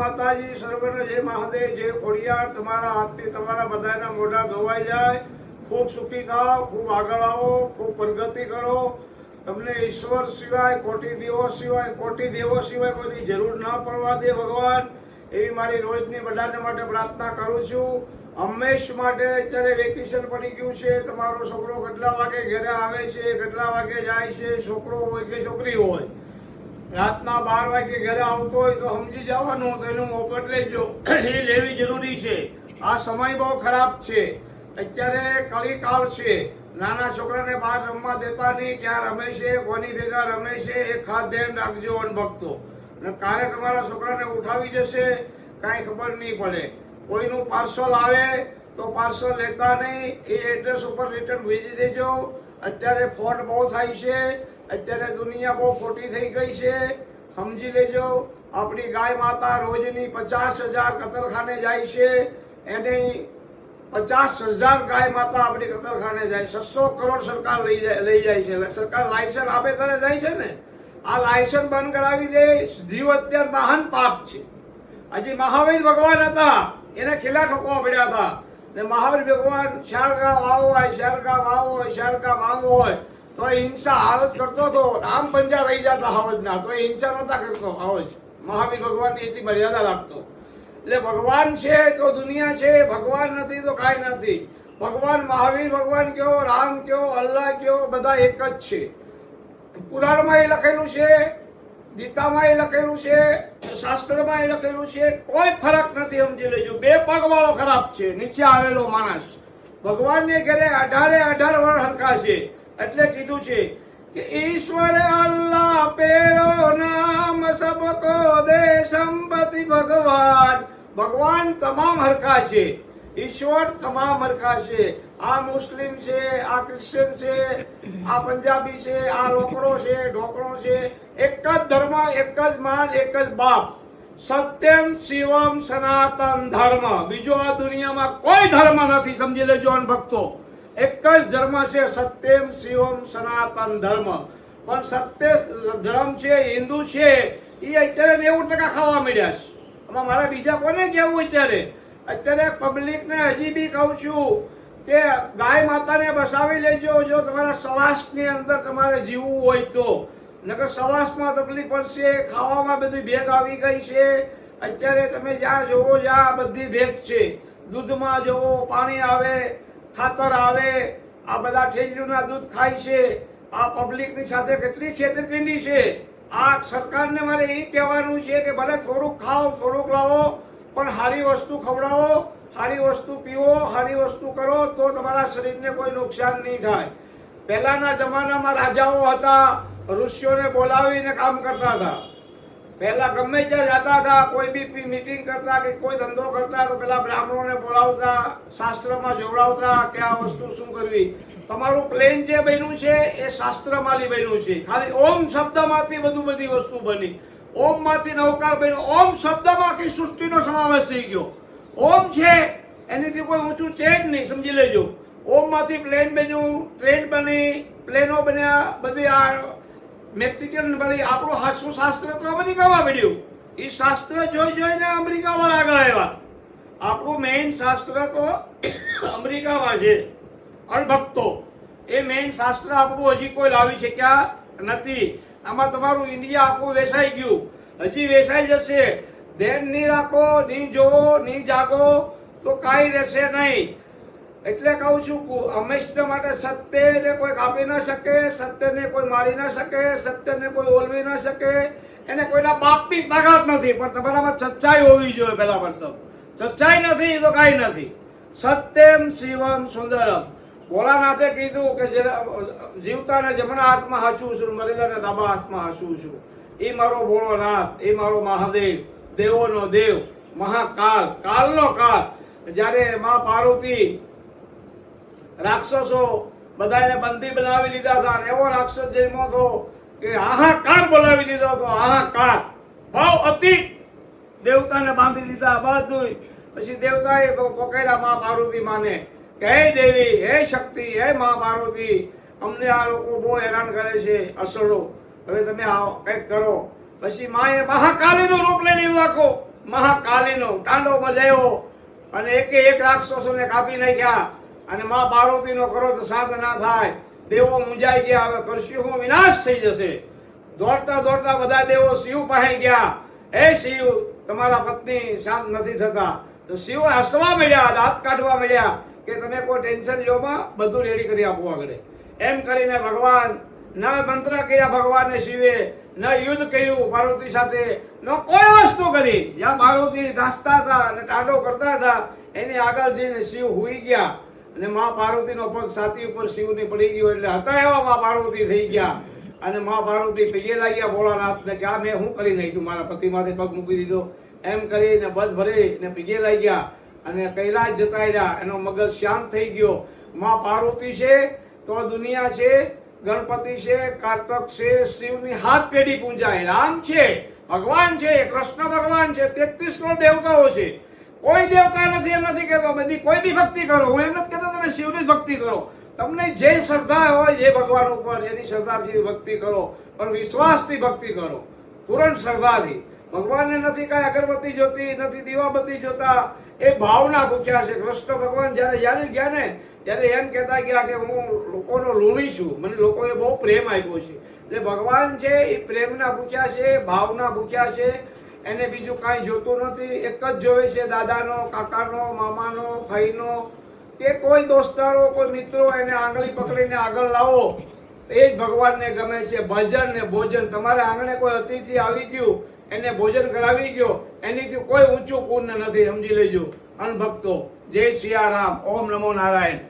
માતાજી, સર્વને જય મહાદેવ, જય ખોડિયાર. તમારા હાથથી તમારા બધાના મોઢા ધોવાઈ જાય. ખૂબ સુખી થાઓ, ખૂબ આગળ આવો, ખૂબ પ્રગતિ કરો. તમને ઈશ્વર સિવાય, કોટી દેવો સિવાય કોઈની જરૂર ના પડવા દે ભગવાન, એવી મારી રોજની બધાને માટે પ્રાર્થના કરું છું. હંમેશ માટે અત્યારે વેકેશન પડી ગયું છે. તમારો છોકરો કેટલા વાગે ઘરે આવે છે, કેટલા વાગે જાય છે, છોકરો હોય કે છોકરી હોય, રાતના 12 વાગે ઘરે આવતો હોય તો સમજી જવાનું, તો એનું મોકટ લેજો. એ લેવી જરૂરી છે. આ સમય બહુ ખરાબ છે. અત્યારે કળીકાળ છે. નાના છોકરાને બહાર રમવા દેતા નહીં. ક્યાં રમે છે, કોની ભેગા રમે છે, એ ખાસ ધ્યાન રાખજો અનભક્તો. અને કાલે તમારા છોકરાને ઉઠાવી જશે, કાંઈ ખબર નહીં પડે. કોઈનું પાર્સલ આવે તો પાર્સલ લેતા નહીં, એ એડ્રેસ ઉપર રિટર્ન ભેજી દેજો. અત્યારે ફ્રોડ બહુ થાય છે. અત્યારે દુનિયા બહુ ખોટી થઈ ગઈ છે. સમજી લેજો. આપણી ગાય માતા રોજની 50,000 કતલખાને જાય છે. એની 50,000 ગાય માતા આપણી કતલખાને જાય. 600 કરોડ સરકાર લઈ જાય છે. સરકાર લાયસન્સ આપે ત્યારે જાય છે ને. આ લાયસન્સ બંધ કરાવી દે. જીવ અત્યાર મહાન પાપ છે. હજી મહાવીર ભગવાન હતા, એને ખીલા ઠોકવા પડ્યા હતા. ને મહાવીર ભગવાન શારગા વાવ હોય, શારગા માંગ હોય તો હિંસા હાવજ કરતો હતો. આમ પંજા રહી જતા હાવજના, તો હિંસા નહોતા કરતો હાવજ. મહાવીર ભગવાનની એટલી મર્યાદા રાખતો. એટલે ભગવાન છે તો દુનિયા છે, ભગવાન નથી તો કાંઈ નથી. ભગવાન મહાવીર ભગવાન કયો, રામ કયો, અલ્લાહ કયો, બધા એક જ છે. પુરાણમાં એ લખેલું છે, ગીતામાં એ લખેલું છે, શાસ્ત્રમાં એ લખેલું છે. કોઈ ફરક નથી. સમજી લેજો. 2 પગ વાળો ખરાબ છે, નીચે આવેલો માણસ. ભગવાનને ઘરે 18 વર્ષ હરખા છે. એટલે કીધું છે કે ઈશ્વર અલ્લાહ પેરો નામ સબકો દે સંપત્તિ ભગવાન. ભગવાન તમામ હરખા છે. ઈશ્વર તમામ હરખા છે. આ મુસ્લિમ છે, આ ક્રિશ્ચન છે, આ પંજાબી છે, આ લોકડો છે, ઢોકળો છે. એક જ ધર્મ, એક જ માન, એક જ બાપ. સત્યમ શિવમ સનાતન ધર્મ. બીજો આ દુનિયામાં કોઈ ધર્મ નથી. સમજી લેજો ભક્તો. એક જ ધર્મ છે, સત્યમ શિવમ સનાતન ધર્મ. પણ સત્ય ધર્મ છે, હિન્દુ છે, એ અત્યારે 90% ખાવા મળ્યા છે. આમાં મારે બીજા કોને કહેવું અત્યારે પબ્લિકને હજી બી કહું છું કે ગાય માતાને બસાવી લેજો. જો તમારા સવાસની અંદર તમારે જીવવું હોય તો, નકર સવાસમાં તકલીફ પડશે. ખાવામાં બધી ભેગ આવી ગઈ છે. અત્યારે તમે જ્યાં જોવો જ્યાં બધી ભેગ છે. દૂધમાં જોવો પાણી આવે, ખાતર આવે, આ બધા ઠેલિયુંના દૂધ ખાય છે. આ પબ્લિકની સાથે કેટલી છેતરપિંડી છે. આ સરકારને મારે એ કહેવાનું છે કે ભલે થોડુંક ખાઓ, થોડુંક લાવો, પણ સારી વસ્તુ ખવડાવો, સારી વસ્તુ પીવો, સારી વસ્તુ કરો, તો તમારા શરીરને કોઈ નુકસાન નહીં થાય. પહેલાના જમાનામાં રાજાઓ હતા, ઋષિઓને બોલાવીને કામ કરતા હતા. પહેલા ગમે ત્યાં જતા હતા, કોઈ બી મીટિંગ કરતા કે કોઈ ધંધો કરતા તો પેલા બ્રાહ્મણોને બોલાવતા, શાસ્ત્રમાં જોડાવતા કે આ વસ્તુ શું કરવી. તમારું પ્લેન જે બન્યું છે એ શાસ્ત્રમાંથી બન્યું છે. ખાલી ઓમ શબ્દમાંથી બધી વસ્તુ બની. ઓમ માંથી નવકાર બન્યો. ઓમ શબ્દમાં આખી સૃષ્ટિનો સમાવેશ થઈ ગયો. ઓમ છે એનીથી કોઈ ઊંચું છે જ નહીં. સમજી લેજો. ઓમ માંથી પ્લેન બન્યું, ટ્રેન બની, પ્લેનો બન્યા, બધી આ મેક્સિકન બની. આપણું હાસ્યું શાસ્ત્ર તો અમેરિકામાં બન્યું. એ શાસ્ત્ર જોઈને અમેરિકામાં આગળ આવ્યા. આપણું મેઇન શાસ્ત્ર તો અમેરિકામાં છે. અણભક્તો, એ મેઇન શાસ્ત્ર આપણું હજી કોઈ લાવી શક્યા નથી. આમાં તમારું ઇન્ડિયા આખું વેસાઈ ગયું. હજી વેસાઈ જશે. ધ્યાન નહીં રાખો, નહીં જોવો, નહીં જાગો તો કાંઈ રહેશે નહીં. એટલે કહું છું હંમેશા માટે સત્યને કોઈ કાપી ન શકે, સત્યને કોઈ મારી ન શકે, સત્યને કોઈ ઓલવી ન શકે. એને કોઈના બાપની તાકાત નથી. પણ તમારામાં સચ્ચાઈ હોવી જોઈએ. પહેલા પ્રથમ સચ્ચાઈ નથી તો કાંઈ નથી. સત્યમ શિવમ સુંદરમ. ભોળાનાથે કીધું કે જીવતાને જમણા હાથમાં હાચું છું, મરેલાને ડાબા હાથમાં હાચું છું. એ મારો ભોળોનાથ, એ મારો મહાદેવ, દેવોનો દેવ, મહાકાલ, કાલનો કાળ. જ્યારે માં પાર્વતી રાક્ષસો બધાને બંદી બનાવી લીધા હતા. એવો રાક્ષસ જન્મો હતો કે હાહાકાર બોલાવી લીધો હતો. હાહાકાર, ભાવ અતિક. દેવતાને બાંધી દીધા બધું. પછી દેવતાએ પોકેરા માં પાર્વતી માને કે હે દેવી, હે શક્તિ, હે માં પાર્વતી, અમને આ લોકો બહુ હેરાન કરે છે, અસરો, હવે તમે કંઈક કરો. પછી માએ મહાકાલીનું રૂપ લઈ લીધું આખો. મહાકાલીનો તાંડવ બજાવ્યો અને એકે એક રાક્ષસોને કાપી નાખ્યા. અને મા પાર્વતીનો કરો તો શાંત ના થાય. દેવો મૂંઝાઈ ગયા, હવે કરશું હું, વિનાશ થઈ જશે. દોડતા દોડતા બધા દેવો શિવ પાસે ગયા. હે શિવ, તમારા પત્ની શાંત નથી થતા. તો શિવ હસવા મળ્યા, દાંત કાઢવા મળ્યા કે તમે કોઈ ટેન્શન લો માં, બધું રેડી કરી આપવું આગળ. એમ કરીને ભગવાન ન મંત્ર કર્યા ભગવાને શિવે, ન યુદ્ધ કર્યું પાર્વતી સાથે, ન કોઈ વસ્તુ કરી. જ્યાં પાર્વતી નાચતા હતા અને ટાંડો કરતા હતા એની આગળ જઈને શિવ હુઈ ગયા. અને મા પાર્વતીનો પગ છાતી ઉપર શિવની પડી ગયો. એટલે હતા એવા મા પાર્વતી થઈ ગયા. અને મા પાર્વતી પગે લાગ્યા ભોળાનાથને કે આ મેં શું કરી નાખ્યું, મારા પતિમાંથી પગ મૂકી દીધો. એમ કરીને બધ ભરીને પગે લાગ્યા અને કૈલાસ જતા રહ્યા. એનો મગજ શાંત થઈ ગયો. મા પાર્વતી છે તો દુનિયા છે, ગણપતિ છે, કાર્તક છે, શિવની હાથ પેઢી પૂજાય. રામ છે, ભગવાન છે, કૃષ્ણ ભગવાન છે, 33 કરોડ દેવતાઓ છે. કોઈ દેવતા નથી એમ નથી કહેતો બધી કોઈ બી ભક્તિ કરો. હું એમ નથી કહેતો તમે શિવની જ ભક્તિ કરો. તમને જે શ્રદ્ધા હોય જે ભગવાન ઉપર એની શ્રદ્ધાથી ભક્તિ કરો, પણ વિશ્વાસથી ભક્તિ કરો, પૂર્ણ શ્રદ્ધાથી. ભગવાનને નથી કાંઈ અગરબત્તી જોતી, નથી દીવાબત્તી જોતા, એ ભાવના ભૂખ્યા છે. કૃષ્ણ ભગવાન જ્યારે ગયા ને ત્યારે એમ કહેતા ગયા કે હું લોકોનો ઋણી છું, મને લોકોએ બહુ પ્રેમ આપ્યો છે. એટલે ભગવાન છે એ પ્રેમના ભૂખ્યા છે, ભાવના ભૂખ્યા છે. એને બીજું કાંઈ જોતું નથી. એક જ જોવે છે દાદાનો, કાકાનો, મામાનો, ભાઈનો કે કોઈ દોસ્તારો, કોઈ મિત્રો એને આંગળી પકડીને આગળ લાવો એ જ ભગવાનને ગમે છે. ભજન ને ભોજન. તમારે આંગણે કોઈ અતિથિ આવી ગયું, એને ભોજન કરાવી ગયો, એનીથી કોઈ ઊંચું પુણ્ય નથી, સમજી લેજો અનભક્તો. જય સિયારામ. ઓમ નમો નારાયણ.